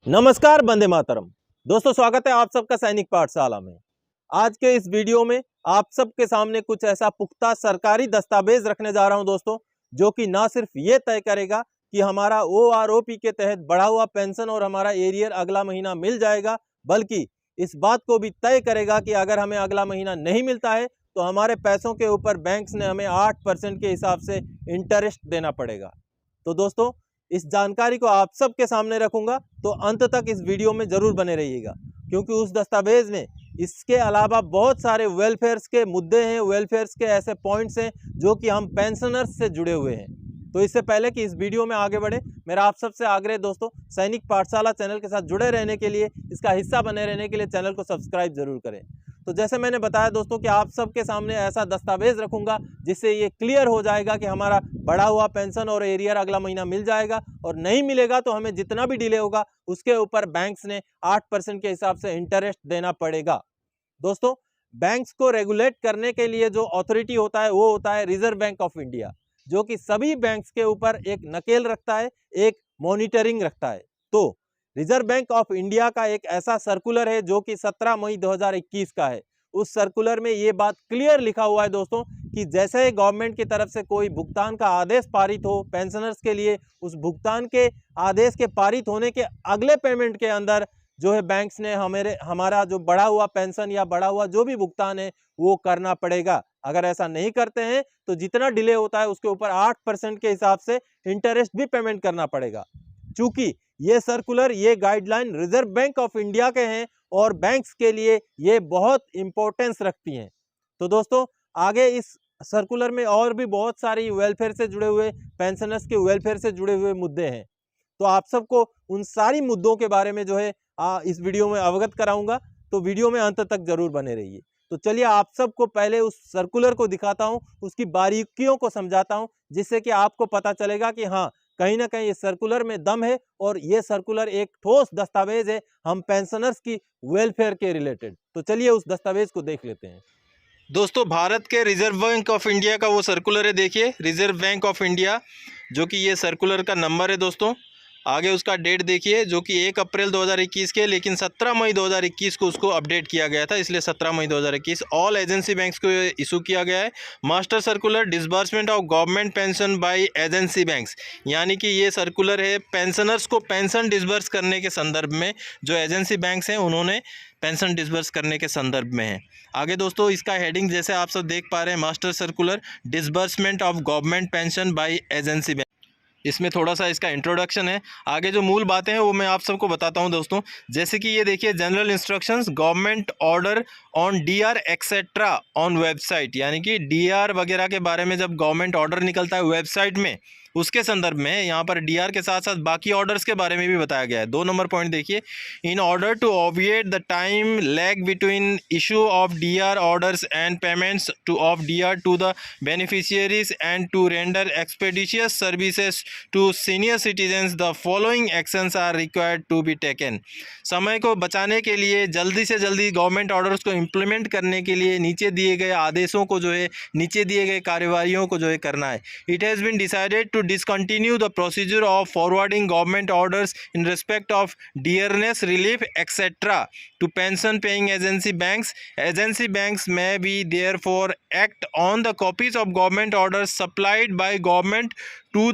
नमस्कार, वंदे मातरम। दोस्तों, स्वागत है आप सबका सैनिक पाठशाला में। आज के इस वीडियो में आप सबके सामने कुछ ऐसा पुख्ता सरकारी दस्तावेज रखने जा रहा हूं दोस्तों, जो कि ना सिर्फ ये तय करेगा कि हमारा OROP के तहत बढ़ा हुआ पेंशन और हमारा एरियर अगला महीना मिल जाएगा, बल्कि इस बात को भी तय करेगा कि अगर हमें अगला महीना नहीं मिलता है तो हमारे पैसों के ऊपर बैंक्स ने हमें 8% के हिसाब से इंटरेस्ट देना पड़ेगा। तो दोस्तों, इस जानकारी को आप सबके सामने रखूंगा, तो अंत तक इस वीडियो में जरूर बने रहिएगा, क्योंकि उस दस्तावेज में इसके अलावा बहुत सारे वेलफेयर्स के मुद्दे हैं, वेलफेयर्स के ऐसे पॉइंट्स हैं जो कि हम पेंशनर्स से जुड़े हुए हैं। तो इससे पहले कि इस वीडियो में आगे बढ़े, मेरा आप सबसे आग्रह दोस्तों, सैनिक पाठशाला चैनल के साथ जुड़े रहने के लिए, इसका हिस्सा बने रहने के लिए चैनल को सब्सक्राइब जरूर करें। तो जैसे मैंने बताया दोस्तों कि आप सबके सामने ऐसा दस्तावेज रखूंगा जिससे ये क्लियर हो जाएगा कि हमारा बढ़ा हुआ पेंशन और एरियर अगला महीना मिल जाएगा, और नहीं मिलेगा तो हमें जितना भी डिले होगा उसके ऊपर बैंक्स ने 8% के हिसाब से इंटरेस्ट देना पड़ेगा। दोस्तों, बैंक्स को रेगुलेट करने के लिए जो अथॉरिटी होता है वो होता है रिजर्व बैंक ऑफ इंडिया, जो कि सभी बैंक्स के ऊपर एक नकेल रखता है, एक मॉनिटरिंग रखता है। तो रिजर्व बैंक ऑफ इंडिया का एक ऐसा सर्कुलर है जो कि 17 मई 2021 का है। उस सर्कुलर में ये बात क्लियर लिखा हुआ है दोस्तों कि जैसे ही गवर्नमेंट की तरफ से कोई भुगतान का आदेश पारित हो पेंशनर्स के लिए, उस भुगतान के आदेश के पारित होने के अगले पेमेंट के अंदर जो है बैंक्स ने हमारा जो बढ़ा हुआ पेंशन या बढ़ा हुआ जो भी भुगतान है वो करना पड़ेगा। अगर ऐसा नहीं करते हैं तो जितना डिले होता है उसके ऊपर 8% के हिसाब से इंटरेस्ट भी पेमेंट करना पड़ेगा। चूंकि ये सर्कुलर, ये guideline reserve bank of India के हैं और बैंक्स के लिए ये बहुत इंपॉर्टेंस रखती हैं। तो दोस्तों, आगे इस सर्कुलर में और भी बहुत सारी वेलफेयर से जुड़े हुए, पेंशनर्स के वेलफेयर से जुड़े हुए मुद्दे हैं। तो आप सबको उन सारी मुद्दों के बारे में जो है इस वीडियो में अवगत कराऊंगा, तो वीडियो में अंत तक जरूर बने रहिए। तो चलिए आप सबको पहले उस सर्कुलर को दिखाता हूं, उसकी बारीकियों को समझाता हूं, जिससे कि आपको पता चलेगा कि हाँ, कहीं ना कहीं ये सर्कुलर में दम है और ये सर्कुलर एक ठोस दस्तावेज है हम पेंशनर्स की वेलफेयर के रिलेटेड। तो चलिए उस दस्तावेज को देख लेते हैं। दोस्तों, भारत के रिजर्व बैंक ऑफ इंडिया का वो सर्कुलर है, देखिए रिजर्व बैंक ऑफ इंडिया, जो कि ये सर्कुलर का नंबर है दोस्तों। आगे उसका डेट देखिए, जो कि 1 अप्रैल 2021 के, लेकिन 17 मई 2021 को उसको अपडेट किया गया था, इसलिए 17 मई 2021 ऑल एजेंसी बैंक्स को इशू किया गया है। Master circular disbursement of government pension by agency banks, यानी कि ये सर्कुलर है पेंशनर्स को पेंशन डिसबर्स करने के संदर्भ में, जो एजेंसी बैंक्स हैं उन्होंने पेंशन डिसबर्स करने के संदर्भ में है। आगे दोस्तों, इसका हेडिंग जैसे आप सब देख पा रहे हैं, master circular disbursement of government pension by agency bank. इसमें थोड़ा सा इसका इंट्रोडक्शन है। आगे जो मूल बातें हैं वो मैं आप सबको बताता हूं दोस्तों। जैसे कि ये देखिए, general instructions government order on DR etcetera on website, यानी कि डीआर वगैरह के बारे में जब गवर्नमेंट ऑर्डर निकलता है वेबसाइट में, उसके संदर्भ में यहाँ पर डीआर के साथ साथ बाकी ऑर्डर्स के बारे में भी बताया गया है। 2 नंबर पॉइंट देखिए, in order to obviate the time lag between issue of DR orders and payments of DR to the beneficiaries and to render expeditious services to senior citizens the following actions are required to be taken. समय को बचाने के लिए जल्दी से जल्दी government orders को implement करने के लिए नीचे दिए गए आदेशों को जो है, नीचे दिए गए कार्यवाहियों को जो है करना है। It has been decided to discontinue the procedure of forwarding government orders in respect of dearness relief etc. to pension paying agency banks. Agency banks may be therefore act on the copies of government orders supplied by government to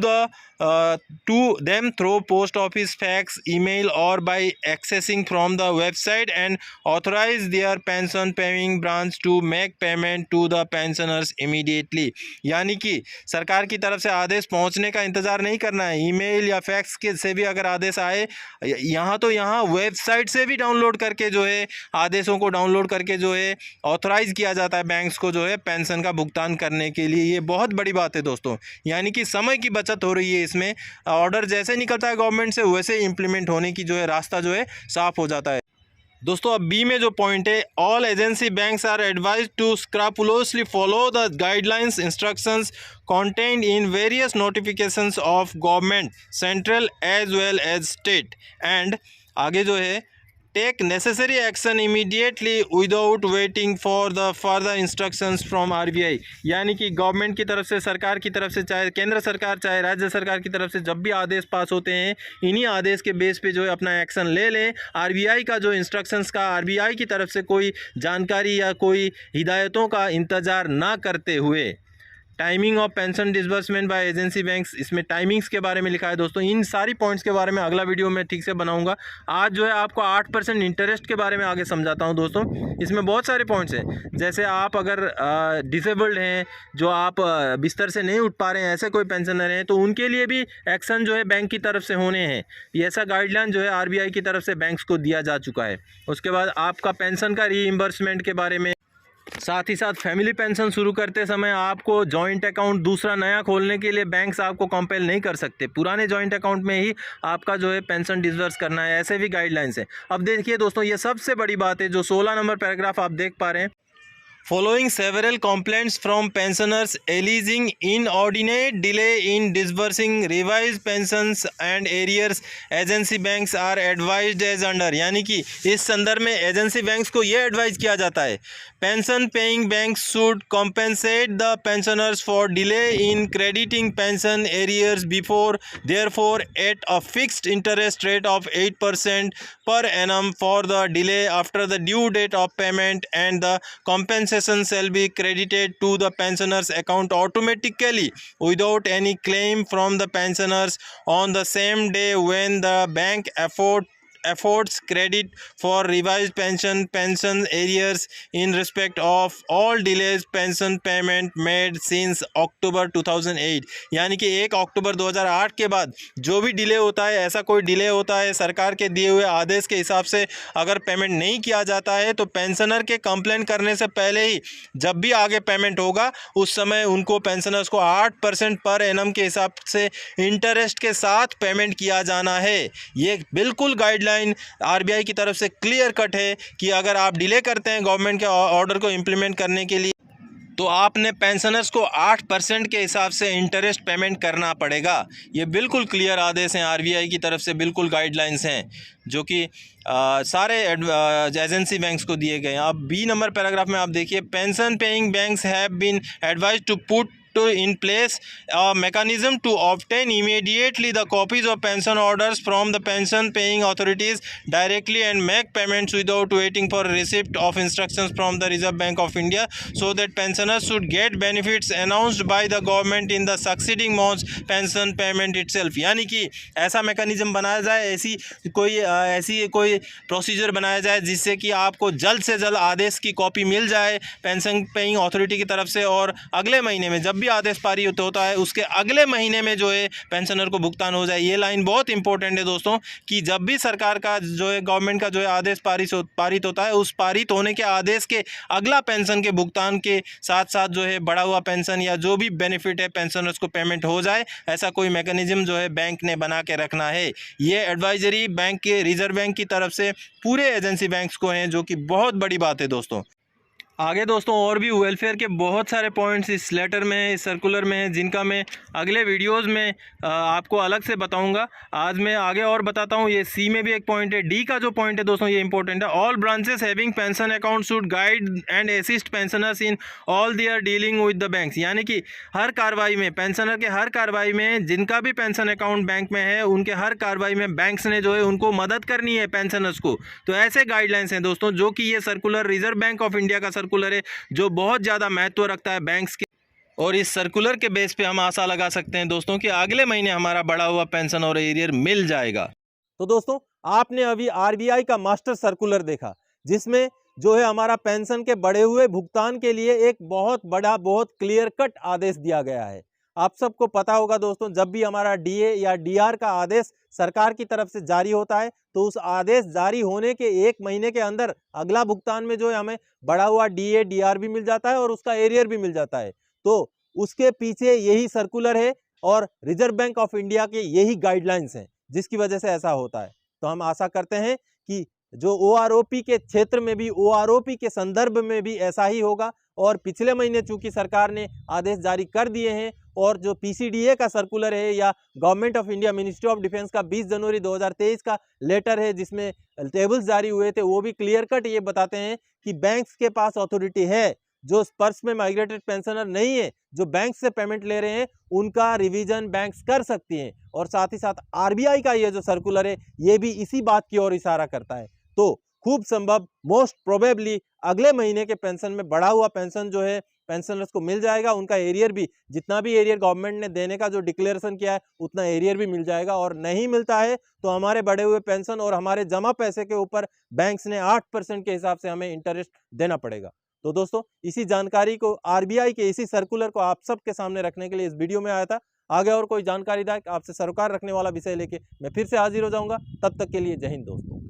them through post office, fax, email or by accessing from the website and authorize their pension paying branch to make payment to the pensioners immediately। यानी कि सरकार की तरफ से आदेश पहुंचने का इंतज़ार नहीं करना है, ईमेल या फैक्स के से भी अगर आदेश आए, यहाँ तो यहाँ वेबसाइट से भी डाउनलोड करके जो है आदेशों को डाउनलोड करके जो है ऑथराइज़ किया जाता है बैंक्स को जो है पेंशन का भुगतान करने के लिए। ये बहुत बड़ी बात है दोस्तों, यानी कि समय की बचत हो रही है इसमें। ऑर्डर जैसे निकलता है गवर्नमेंट से वैसे इम्प्लीमेंट होने की जो है रास्ता जो है साफ हो जाता है। दोस्तों, अब बी में जो पॉइंट है, all agency banks are advised to scrupulously follow the guidelines instructions contained in various notifications of government, central as well as state, and आगे जो है take necessary action immediately without waiting for the further instructions from RBI. यानी कि government की तरफ से, सरकार की तरफ से, चाहे केंद्र सरकार चाहे राज्य सरकार की तरफ से जब भी आदेश पास होते हैं, इन्हीं आदेश के बेस पे जो है अपना एक्शन ले लें। आरबीआई का जो इंस्ट्रक्शंस का, आरबीआई की तरफ से कोई जानकारी या कोई हिदायतों का इंतज़ार ना करते हुए। Timing of pension disbursement by agency banks, इसमें टाइमिंग्स के बारे में लिखा है दोस्तों। इन सारी पॉइंट्स के बारे में अगला वीडियो में ठीक से बनाऊंगा। आज जो है आपको 8% इंटरेस्ट के बारे में आगे समझाता हूं दोस्तों। इसमें बहुत सारे पॉइंट्स हैं, जैसे आप अगर डिसेबल्ड हैं, जो आप बिस्तर से नहीं उठ पा रहे हैं, ऐसे कोई पेंशनर हैं, तो उनके लिए भी एक्शन जो है बैंक की तरफ से होने हैं। ये ऐसा गाइडलाइन जो है आरबीआई की तरफ से बैंक्स को दिया जा चुका है। उसके बाद आपका पेंशन का रीइंबर्समेंट के बारे में, साथ ही साथ फैमिली पेंशन शुरू करते समय आपको जॉइंट अकाउंट दूसरा नया खोलने के लिए बैंक्स आपको कंपेल नहीं कर सकते, पुराने जॉइंट अकाउंट में ही आपका जो है पेंशन डिसबर्स करना है, ऐसे भी गाइडलाइंस हैं। अब देखिए दोस्तों, ये सबसे बड़ी बात है, जो 16 नंबर पैराग्राफ आप देख पा रहे हैं। Following several complaints from pensioners alleging inordinate delay in disbursing revised pensions and arrears, agency banks are advised as under। यानी कि इस संदर्भ में एजेंसी बैंक्स को यह एडवाइज किया जाता है, pension paying banks should compensate the pensioners for delay in crediting pension arrears before, therefore at a fixed interest rate of 8% per annum for the delay after the due date of payment, and the compensation shall be credited to the pensioners account automatically without any claim from the pensioners on the same day when the bank affords credit for revised pension arrears in respect of all delays pension payment made since October 2008। यानी कि 1 अक्टूबर 2008 के बाद जो भी delay होता है, ऐसा कोई डिले होता है सरकार के दिए हुए आदेश के हिसाब से अगर पेमेंट नहीं किया जाता है, तो पेंशनर के कंप्लेंट करने से पहले ही जब भी आगे पेमेंट होगा, उस समय उनको पेंशनर्स को 8% पर एनम के हिसाब से इंटरेस्ट के साथ पेमेंट किया जाना है। ये बिल्कुल गाइडलाइन आरबीआई की तरफ से क्लियर कट है कि अगर आप डिले करते हैं गवर्नमेंट के ऑर्डर को इंप्लीमेंट करने के लिए, तो आपने पेंशनर्स को 8% के हिसाब से इंटरेस्ट पेमेंट करना पड़ेगा। ये बिल्कुल क्लियर आदेश हैं आरबीआई की तरफ से, बिल्कुल गाइडलाइंस हैं जो कि सारे एजेंसी बैंक्स को दिए गए हैं। अब बी नंबर पैराग्राफ में आप देखिए, pension paying banks have been advised to put in place a mechanism to obtain immediately the copies of pension orders from the pension paying authorities directly and make payments without waiting for receipt of instructions from the Reserve Bank of India, so that pensioners should get benefits announced by the government in the succeeding month's pension payment itself। यानी कि ऐसा mechanism बनाया जाए, ऐसी कोई procedure बनाया जाए जिससे कि आपको जल्द से जल्द आदेश की कॉपी मिल जाए पेंशन पेइंग अथॉरिटी की तरफ से, और अगले महीने में जब भी आदेश पारित होता है उसके अगले महीने में जो है पेंशनर को भुगतान हो जाए। ये लाइन बहुत इंपॉर्टेंट है दोस्तों, कि जब भी सरकार का जो है, गवर्नमेंट का जो है आदेश पारित होता है, उस पारित होने के आदेश के अगला पेंशन के भुगतान के साथ साथ जो है बढ़ा हुआ पेंशन या जो भी बेनिफिट है पेंशनर्स को पेमेंट हो जाए, ऐसा कोई मैकेनिज्म जो है बैंक ने बना के रखना है। ये एडवाइजरी बैंक के, रिजर्व बैंक की तरफ से पूरे एजेंसी बैंक्स को हैं, जो कि बहुत बड़ी बात है दोस्तों। आगे दोस्तों और भी वेलफेयर के बहुत सारे पॉइंट्स इस लेटर में है, इस सर्कुलर में है, जिनका मैं अगले वीडियोस में आपको अलग से बताऊंगा। आज मैं आगे और बताता हूं। ये सी में भी एक पॉइंट है। डी का जो पॉइंट है दोस्तों, ये इंपॉर्टेंट है। All branches having pension account should guide and assist pensioners in all their dealing with the banks. यानी कि हर कार्रवाई में, पेंशनर के हर कार्रवाई में, जिनका भी पेंशन अकाउंट बैंक में है, उनके हर कार्रवाई में बैंक्स ने जो है उनको मदद करनी है पेंशनर्स को। तो ऐसे गाइडलाइंस हैं दोस्तों, जो कि ये circular reserve bank of India का सर्कुलर है, जो बहुत ज़्यादा महत्व रखता है बैंक्स के। और इस सर्कुलर के बेस पे हम आशा लगा सकते हैं दोस्तों कि अगले महीने हमारा बढ़ा हुआ पेंशन और एरियर मिल जाएगा। तो दोस्तों, आपने अभी आरबीआई का मास्टर सर्कुलर देखा, जिसमें जो है हमारा पेंशन के बढ़े हुए भुगतान के लिए एक बहुत बड़ा, बहुत क्लियर कट आदेश दिया गया है। आप सबको पता होगा दोस्तों, जब भी हमारा डीए या डीआर का आदेश सरकार की तरफ से जारी होता है, तो उस आदेश जारी होने के 1 महीने के अंदर अगला भुगतान में जो है हमें बढ़ा हुआ डीए डीआर भी मिल जाता है और उसका एरियर भी मिल जाता है। तो उसके पीछे यही सर्कुलर है और रिजर्व बैंक ऑफ इंडिया के यही गाइडलाइंस हैं, जिसकी वजह से ऐसा होता है। तो हम आशा करते हैं कि जो ओआरओपी के क्षेत्र में भी, ओआरओपी के संदर्भ में भी ऐसा ही होगा। और पिछले महीने चूंकि सरकार ने आदेश जारी कर दिए हैं और जो पीसीडीए का सर्कुलर है या government of India ministry of defence का 20 जनवरी 2023 का लेटर है जिसमें टेबल्स जारी हुए थे, वो भी क्लियर कट ये बताते हैं कि बैंक्स के पास अथॉरिटी है, जो पर्स में माइग्रेटेड पेंशनर नहीं है, जो बैंक से पेमेंट ले रहे हैं, उनका रिवीजन बैंक्स कर सकती हैं। और साथ ही साथ आरबीआई का ये जो सर्कुलर है ये भी इसी बात की ओर इशारा करता है। तो खूब संभव मोस्ट प्रोबेबली अगले महीने के पेंशन में बढ़ा हुआ पेंशन जो है पेंशनर्स को मिल जाएगा। उनका एरियर भी, जितना भी एरियर गवर्नमेंट ने देने का जो डिक्लेरेशन किया है उतना एरियर भी मिल जाएगा। और नहीं मिलता है तो हमारे बढ़े हुए पेंशन और हमारे जमा पैसे के ऊपर बैंक्स ने 8% के हिसाब से हमें इंटरेस्ट देना पड़ेगा। तो दोस्तों, इसी जानकारी को, आरबीआई के इसी सर्कुलर को आप सबके सामने रखने के लिए इस वीडियो में आया था। आगे और कोई जानकारीदायक आपसे सरोकार रखने वाला विषय लेके मैं फिर से हाजिर हो जाऊंगा। तब तक के लिए जय हिंद दोस्तों।